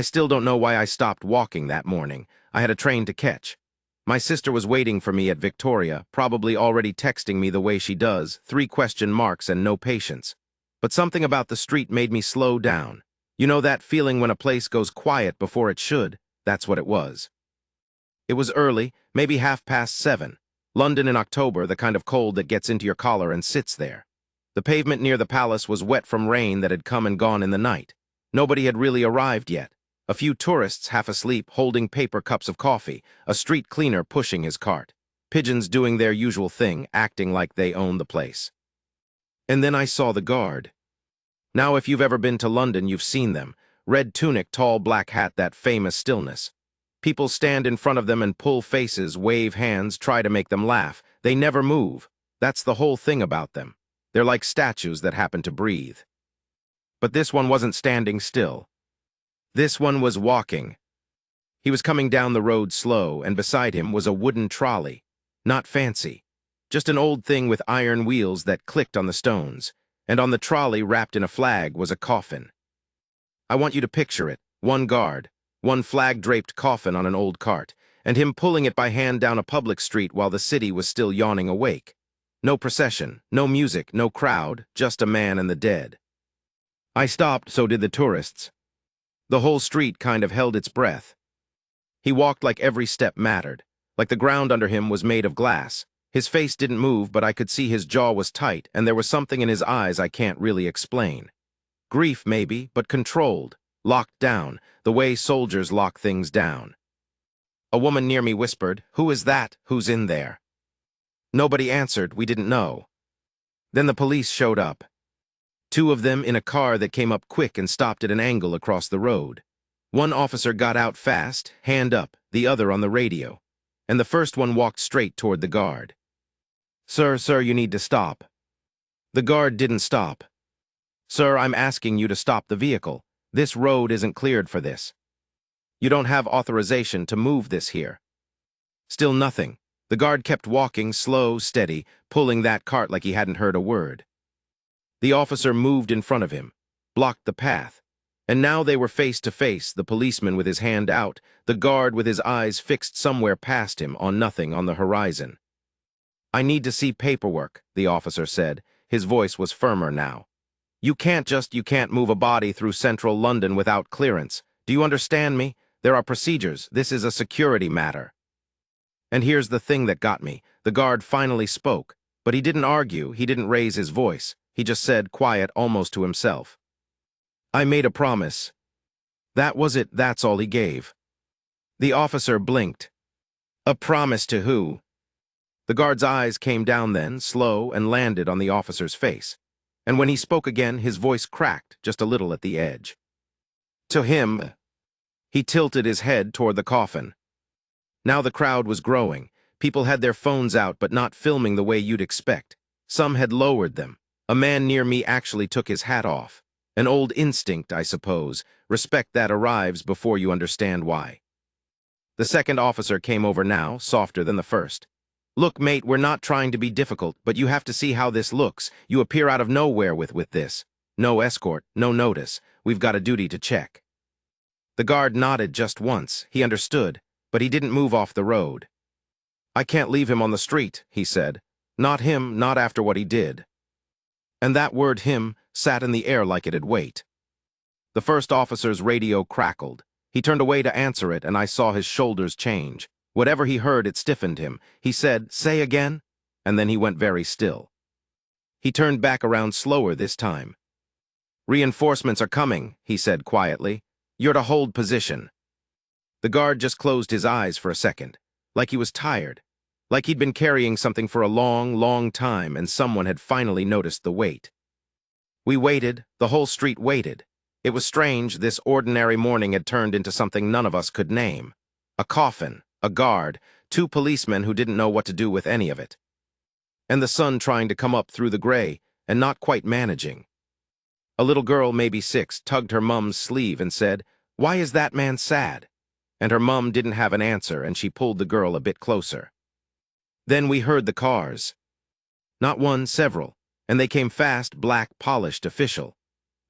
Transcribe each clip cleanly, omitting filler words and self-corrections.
I still don't know why I stopped walking that morning. I had a train to catch. My sister was waiting for me at Victoria, probably already texting me the way she does, 3 question marks and no patience. But something about the street made me slow down. You know that feeling when a place goes quiet before it should? That's what it was. It was early, maybe 7:30. London in October, the kind of cold that gets into your collar and sits there. The pavement near the palace was wet from rain that had come and gone in the night. Nobody had really arrived yet. A few tourists half asleep, holding paper cups of coffee, a street cleaner pushing his cart. Pigeons doing their usual thing, acting like they own the place. And then I saw the guard. Now if you've ever been to London, you've seen them. Red tunic, tall black hat, that famous stillness. People stand in front of them and pull faces, wave hands, try to make them laugh. They never move. That's the whole thing about them. They're like statues that happen to breathe. But this one wasn't standing still. This one was walking. He was coming down the road slow, and beside him was a wooden trolley. Not fancy. Just an old thing with iron wheels that clicked on the stones. And on the trolley, wrapped in a flag, was a coffin. I want you to picture it. One guard, one flag-draped coffin on an old cart, and him pulling it by hand down a public street while the city was still yawning awake. No procession, no music, no crowd, just a man and the dead. I stopped, so did the tourists. The whole street kind of held its breath. He walked like every step mattered, like the ground under him was made of glass. His face didn't move, but I could see his jaw was tight, and there was something in his eyes I can't really explain. Grief, maybe, but controlled, locked down, the way soldiers lock things down. A woman near me whispered, "Who is that? Who's in there?" Nobody answered, we didn't know. Then the police showed up. 2 of them in a car that came up quick and stopped at an angle across the road. One officer got out fast, hand up, the other on the radio, and the first one walked straight toward the guard. Sir, you need to stop." The guard didn't stop. "Sir, I'm asking you to stop the vehicle. This road isn't cleared for this. You don't have authorization to move this here." Still nothing. The guard kept walking, slow, steady, pulling that cart like he hadn't heard a word. The officer moved in front of him, blocked the path, and now they were face to face, the policeman with his hand out, the guard with his eyes fixed somewhere past him on nothing on the horizon. "I need to see paperwork," the officer said. His voice was firmer now. You can't move a body through central London without clearance. Do you understand me? There are procedures. This is a security matter." And here's the thing that got me. The guard finally spoke, but he didn't argue, he didn't raise his voice. He just said, quiet, almost to himself, "I made a promise." That was it, that's all he gave. The officer blinked. "A promise to who?" The guard's eyes came down then, slow, and landed on the officer's face. And when he spoke again, his voice cracked just a little at the edge. "To him." He tilted his head toward the coffin. Now the crowd was growing. People had their phones out, but not filming the way you'd expect. Some had lowered them. A man near me actually took his hat off. An old instinct, I suppose. Respect that arrives before you understand why. The second officer came over now, softer than the first. "Look, mate, we're not trying to be difficult, but you have to see how this looks. You appear out of nowhere with this. No escort, no notice. We've got a duty to check." The guard nodded just once. He understood, but he didn't move off the road. "I can't leave him on the street," he said. "Not him, not after what he did." And that word, him, sat in the air like it'd wait. The first officer's radio crackled. He turned away to answer it, and I saw his shoulders change. Whatever he heard, it stiffened him. He said, "Say again?" And then he went very still. He turned back around slower this time. "Reinforcements are coming," he said quietly. "You're to hold position." The guard just closed his eyes for a second, like he was tired, like he'd been carrying something for a long, long time and someone had finally noticed the weight. We waited, the whole street waited. It was strange, this ordinary morning had turned into something none of us could name. A coffin, a guard, 2 policemen who didn't know what to do with any of it. And the sun trying to come up through the gray and not quite managing. A little girl, maybe 6, tugged her mum's sleeve and said, "Why is that man sad?" And her mum didn't have an answer and she pulled the girl a bit closer. Then we heard the cars. Not one, several, and they came fast, black, polished, official.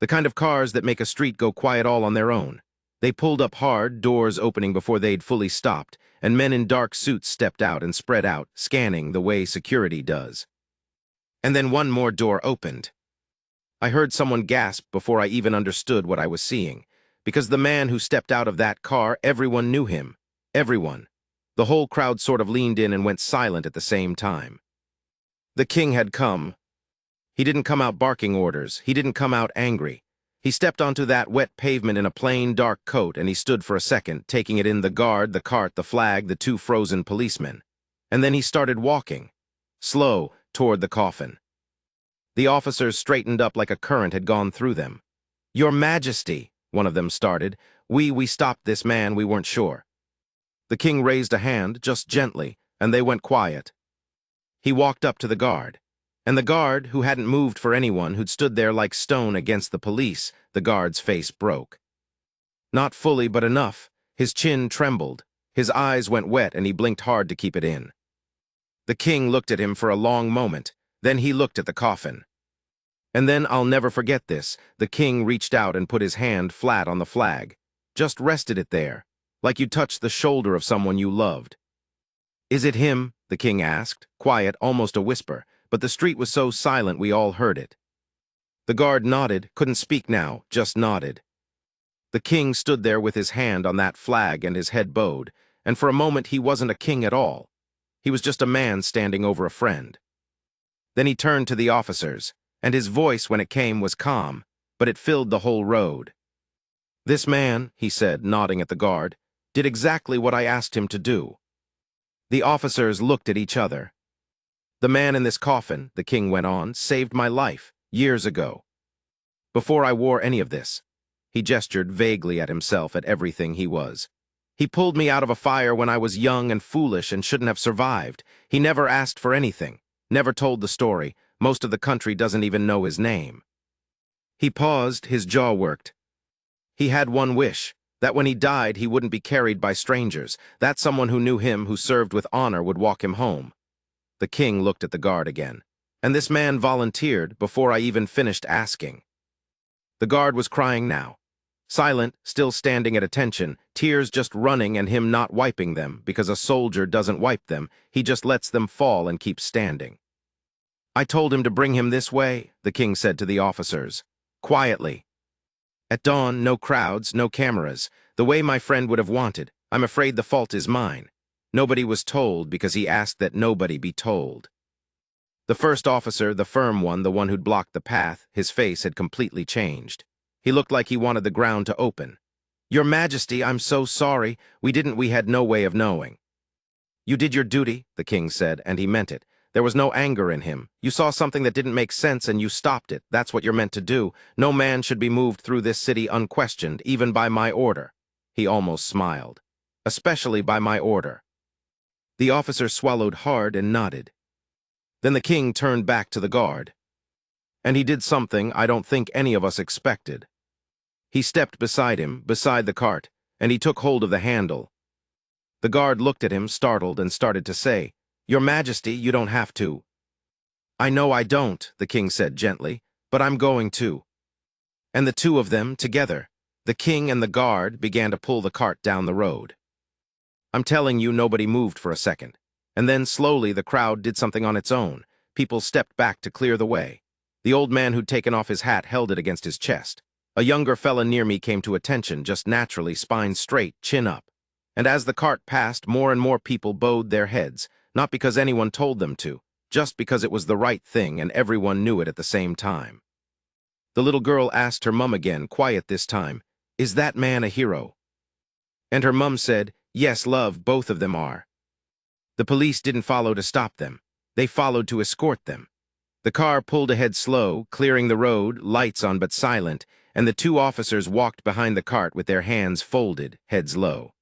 The kind of cars that make a street go quiet all on their own. They pulled up hard, doors opening before they'd fully stopped, and men in dark suits stepped out and spread out, scanning the way security does. And then one more door opened. I heard someone gasp before I even understood what I was seeing, because the man who stepped out of that car, everyone knew him. Everyone. The whole crowd sort of leaned in and went silent at the same time. The king had come. He didn't come out barking orders. He didn't come out angry. He stepped onto that wet pavement in a plain, dark coat, and he stood for a second, taking it in: the guard, the cart, the flag, the two frozen policemen. And then he started walking, slow, toward the coffin. The officers straightened up like a current had gone through them. "Your Majesty," one of them started. We stopped this man, we weren't sure." The king raised a hand, just gently, and they went quiet. He walked up to the guard. And the guard, who hadn't moved for anyone, who'd stood there like stone against the police, the guard's face broke. Not fully, but enough. His chin trembled. His eyes went wet, and he blinked hard to keep it in. The king looked at him for a long moment. Then he looked at the coffin. And then, I'll never forget this, the king reached out and put his hand flat on the flag. Just rested it there, like you touched the shoulder of someone you loved. "Is it him?" the king asked, quiet, almost a whisper, but the street was so silent we all heard it. The guard nodded, couldn't speak now, just nodded. The king stood there with his hand on that flag and his head bowed, and for a moment he wasn't a king at all. He was just a man standing over a friend. Then he turned to the officers, and his voice, when it came, was calm, but it filled the whole road. "This man," he said, nodding at the guard, "did exactly what I asked him to do." The officers looked at each other. "The man in this coffin," the king went on, "saved my life, years ago. Before I wore any of this." He gestured vaguely at himself, at everything he was. "He pulled me out of a fire when I was young and foolish and shouldn't have survived. He never asked for anything, never told the story. Most of the country doesn't even know his name." He paused, his jaw worked. He had one wish, that when he died he wouldn't be carried by strangers, that someone who knew him, who served with honor, would walk him home. The king looked at the guard again. "And this man volunteered before I even finished asking." The guard was crying now. Silent, still standing at attention, tears just running and him not wiping them, because a soldier doesn't wipe them, he just lets them fall and keeps standing. "I told him to bring him this way," the king said to the officers. Quietly. "At dawn, no crowds, no cameras, the way my friend would have wanted. I'm afraid the fault is mine. Nobody was told because he asked that nobody be told." The first officer, the firm one, the one who'd blocked the path, his face had completely changed. He looked like he wanted the ground to open. "Your Majesty, I'm so sorry. We had no way of knowing." "You did your duty," the king said, and he meant it. There was no anger in him. "You saw something that didn't make sense and you stopped it. That's what you're meant to do. No man should be moved through this city unquestioned, even by my order." He almost smiled. "Especially by my order." The officer swallowed hard and nodded. Then the king turned back to the guard. And he did something I don't think any of us expected. He stepped beside him, beside the cart, and he took hold of the handle. The guard looked at him, startled, and started to say, "Your Majesty, you don't have to." "I know I don't," the king said gently, "but I'm going to." And the two of them, together, the king and the guard, began to pull the cart down the road. I'm telling you, nobody moved for a second. And then, slowly, the crowd did something on its own. People stepped back to clear the way. The old man who'd taken off his hat held it against his chest. A younger fella near me came to attention, just naturally, spine straight, chin up. And as the cart passed, more and more people bowed their heads, not because anyone told them to, just because it was the right thing and everyone knew it at the same time. The little girl asked her mum again, quiet this time, "Is that man a hero?" And her mum said, "Yes, love, both of them are." The police didn't follow to stop them. They followed to escort them. The car pulled ahead slow, clearing the road, lights on but silent, and the two officers walked behind the cart with their hands folded, heads low.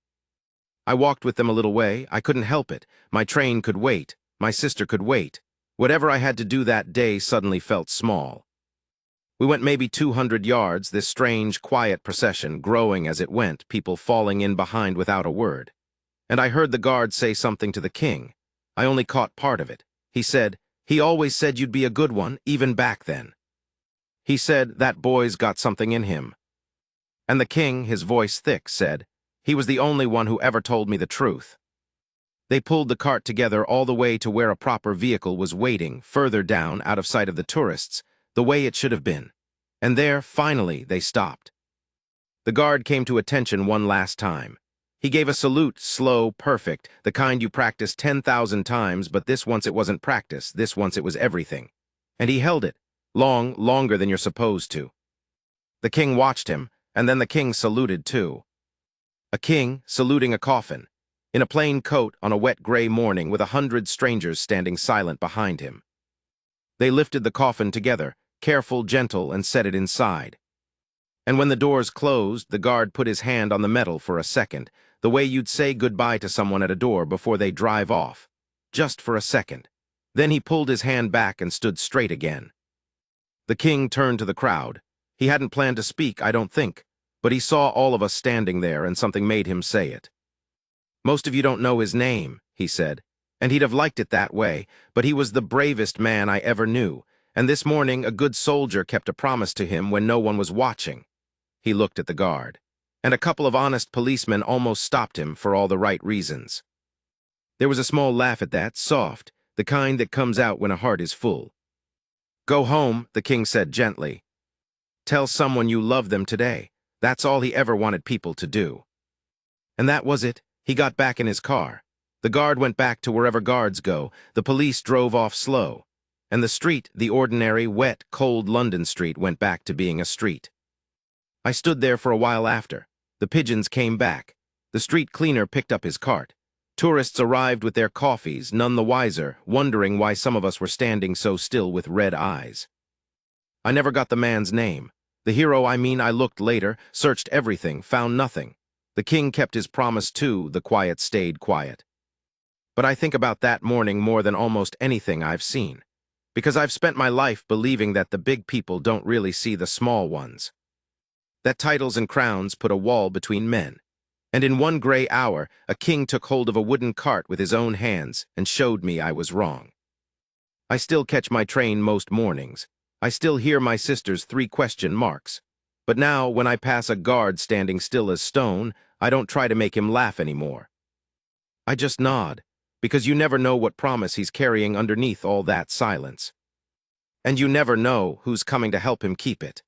I walked with them a little way. I couldn't help it. My train could wait. My sister could wait. Whatever I had to do that day suddenly felt small. We went maybe 200 yards, this strange, quiet procession, growing as it went, people falling in behind without a word. And I heard the guard say something to the king. I only caught part of it. He said, "He always said you'd be a good one, even back then." He said, "That boy's got something in him." And the king, his voice thick, said, "He was the only one who ever told me the truth." They pulled the cart together all the way to where a proper vehicle was waiting, further down, out of sight of the tourists, the way it should have been. And there, finally, they stopped. The guard came to attention one last time. He gave a salute, slow, perfect, the kind you practice 10,000 times, but this once it wasn't practice, this once it was everything. And he held it, longer than you're supposed to. The king watched him, and then the king saluted too. A king saluting a coffin, in a plain coat on a wet gray morning with 100 strangers standing silent behind him. They lifted the coffin together, careful, gentle, and set it inside. And when the doors closed, the guard put his hand on the metal for a second, the way you'd say goodbye to someone at a door before they drive off. Just for a second. Then he pulled his hand back and stood straight again. The king turned to the crowd. He hadn't planned to speak, I don't think, but he saw all of us standing there and something made him say it. "Most of you don't know his name," he said, and he'd have liked it that way, but he was the bravest man I ever knew, and this morning a good soldier kept a promise to him when no one was watching. He looked at the guard, and a couple of honest policemen almost stopped him for all the right reasons. There was a small laugh at that, soft, the kind that comes out when a heart is full. "Go home," the king said gently. "Tell someone you love them today." That's all he ever wanted people to do. And that was it. He got back in his car. The guard went back to wherever guards go. The police drove off slow. And the street, the ordinary, wet, cold London street, went back to being a street. I stood there for a while after. The pigeons came back. The street cleaner picked up his cart. Tourists arrived with their coffees, none the wiser, wondering why some of us were standing so still with red eyes. I never got the man's name. The hero, I looked later, searched everything, found nothing. The king kept his promise too, the quiet stayed quiet. But I think about that morning more than almost anything I've seen, because I've spent my life believing that the big people don't really see the small ones. That titles and crowns put a wall between men. And in one gray hour, a king took hold of a wooden cart with his own hands and showed me I was wrong. I still catch my train most mornings. I still hear my sister's 3 question marks. But now, when I pass a guard standing still as stone, I don't try to make him laugh anymore. I just nod, because you never know what promise he's carrying underneath all that silence. And you never know who's coming to help him keep it.